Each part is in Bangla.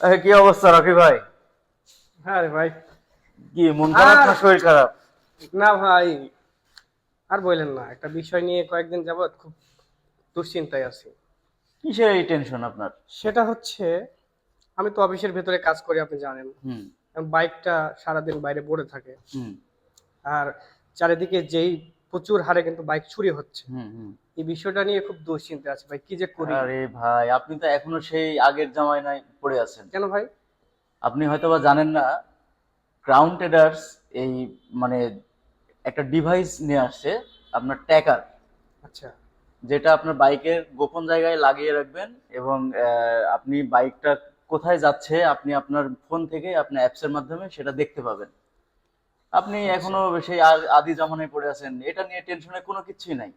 কি অবস্থা রকি ভাই? হ্যাঁ রে ভাই। কি মন খারাপ আর না শরীর খারাপ? না ভাই, আর বললেন না, একটা বিষয় নিয়ে কয়েকদিন যাবত খুব দুশ্চিন্তায় আছি। কিসের এই টেনশন আপনার? সেটা হচ্ছে, আমি তো অফিসের ভেতরে কাজ করি, আপনি জানেন। হুম। বাইকটা সারাদিন বাইরে পড়ে থাকে। হুম। আর চারিদিকে যেই প্রচুর হারে কিন্তু বাইক চুরি হচ্ছে। হুম। হুম। এই বিষয়টা নিয়ে খুব দুশ্চিন্তায় আছি ভাই, কি যে করি। আরে ভাই, আপনি তো এখনো সেই আগের জামানায় পড়ে আছেন। কেন ভাই? আপনি হয়তোবা জানেন না, ক্রাউন ট্রেডার্স এই মানে একটা ডিভাইস নিয়ে আসছে, আপনার ট্র্যাকার, আচ্ছা। যেটা আপনার বাইকের গোপন জায়গায় লাগিয়ে রাখবেন এবং আপনি বাইকটা কোথায় যাচ্ছে আপনি আপনার ফোন থেকে আপনার অ্যাপসের মাধ্যমে সেটা দেখতে পাবেন। আপনি আচ্ছা। এখনো সেই আদি জামানায় পড়ে আছেন, এটা নিয়ে টেনশনের কোনো কিছুই নাই।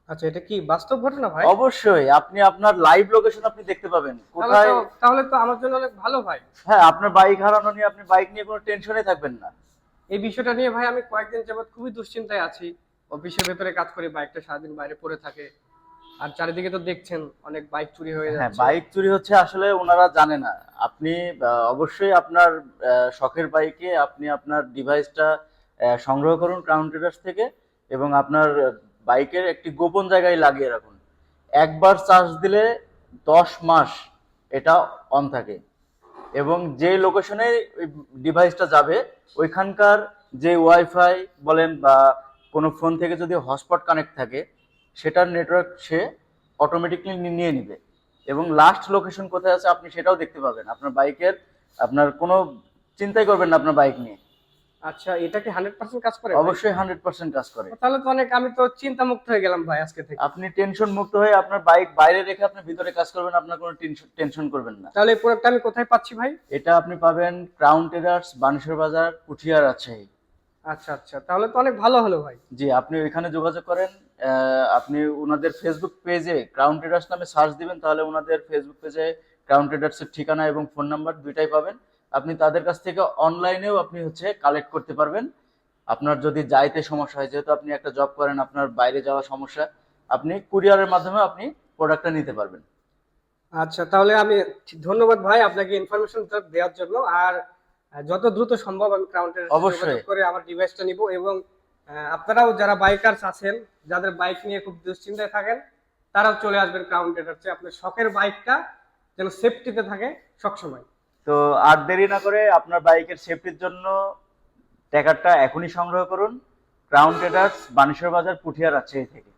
আচ্ছা, এটা কি বাস্তব ঘটনা ভাই? অবশ্যই আপনি আপনার লাইভ লোকেশন আপনি দেখতে পাবেন তাহলে তো কোথায়। তাহলে তো আমার জন্য অনেক ভালো ভাই। হ্যাঁ, আপনার বাইক হারানো নিয়ে আপনি বাইক নিয়ে কোনো টেনশনে থাকবেন না। এই বিষয়টা নিয়ে ভাই আমি কয়েকদিন যাবত খুবই দুশ্চিন্তায় আছি। অফিসের ভেতরে কাজ করি, বাইকটা সারাদিন বাইরে পড়ে থাকে। আর চারিদিকে তো দেখছেন অনেক বাইক চুরি হয়ে হ্যাঁ, যাচ্ছে। বাইক চুরি হচ্ছে আসলে ওনারা জানে না। আপনি অবশ্যই আপনার শখের বাইকে আপনি আপনার ডিভাইসটা সংগ্রহ করুন ক্রাউন ট্রেডার্স থেকে এবং আপনার বাইকের একটি গোপন জায়গায় লাগিয়ে রাখুন। একবার চার্জ দিলে 10 মাস এটা অন থাকে এবং যে লোকেশনে ওই ডিভাইসটা যাবে ওইখানকার যে ওয়াইফাই বলেন বা কোনো ফোন থেকে যদি হটস্পট কানেক্ট থাকে সেটার নেটওয়ার্ক সে অটোমেটিকলি নিয়ে নিবে এবং লাস্ট লোকেশন কোথায় আছে আপনি সেটাও দেখতে পাবেন আপনার বাইকের। আপনার কোনো চিন্তাই করবেন না আপনার বাইক নিয়ে। আচ্ছা, এটা কি 100% কাজ করে ভাই? অবশ্যই 100% কাজ করে। তাহলে তো অনেক, আমি তো চিন্তা মুক্ত হয়ে গেলাম ভাই আজকে থেকে। আপনি টেনশন মুক্ত হয়ে আপনার বাইক বাইরে রেখে আপনি ভিতরে কাজ করবেন, আপনার কোনো টেনশন করবেন না। তাহলে এই প্রোডাক্টটা আমি কোথায় পাচ্ছি ভাই? এটা আপনি পাবেন ক্রাউন ট্রেডার্স, বানেশ্বর বাজার, পুঠিয়া, রাজশাহী। আচ্ছা আচ্ছা, তাহলে তো অনেক ভালো হলো ভাই। জি, আপনি ওইখানে যোগাযোগ করেন। আপনি ওনাদের ফেসবুক পেজে ক্রাউন ট্রেডার্স নামে সার্চ দিবেন, তাহলে ওনাদের ফেসবুক পেজে ক্রাউন ট্রেডার্সের ঠিকানা এবং ফোন নাম্বার দুইটাই পাবেন। আপনি তাদের কাছ থেকে অনলাইনেও আপনি হচ্ছে কালেক্ট করতে পারবেন। আপনার যদি যাইতে সমস্যা হয়, যেহেতু আপনি একটা জব করেন, আপনার বাইরে যাওয়া সমস্যা, আপনি কুরিয়ারের মাধ্যমে আপনি প্রোডাক্টটা নিতে পারবেন। আচ্ছা, তাহলে আমি ধন্যবাদ ভাই আপনাকে ইনফরমেশন দেওয়ার জন্য। আর যত দ্রুত সম্ভব আমি কাউন্টারের সাথে যোগাযোগ অবশ্যই। করে আমার ডিভাইসটা নিব। এবং আপনারাও যারা বাইকার্স আছেন, যাদের বাইক নিয়ে খুব দুশ্চিন্তায় থাকেন, তারাও চলে আসবেন ক্রাউন ট্রেডার্সে। আপনার শখের বাইকটা যেন সেফটিতে থাকে সবসময়। তো আর দেরি না করে আপনার বাইকের সেফটির জন্য ট্র্যাকারটা এখনই সংগ্রহ করুন ক্রাউন ট্রেডার্স, বানেশ্বর বাজার, পুঠিয়া, রাজশাহী থেকে।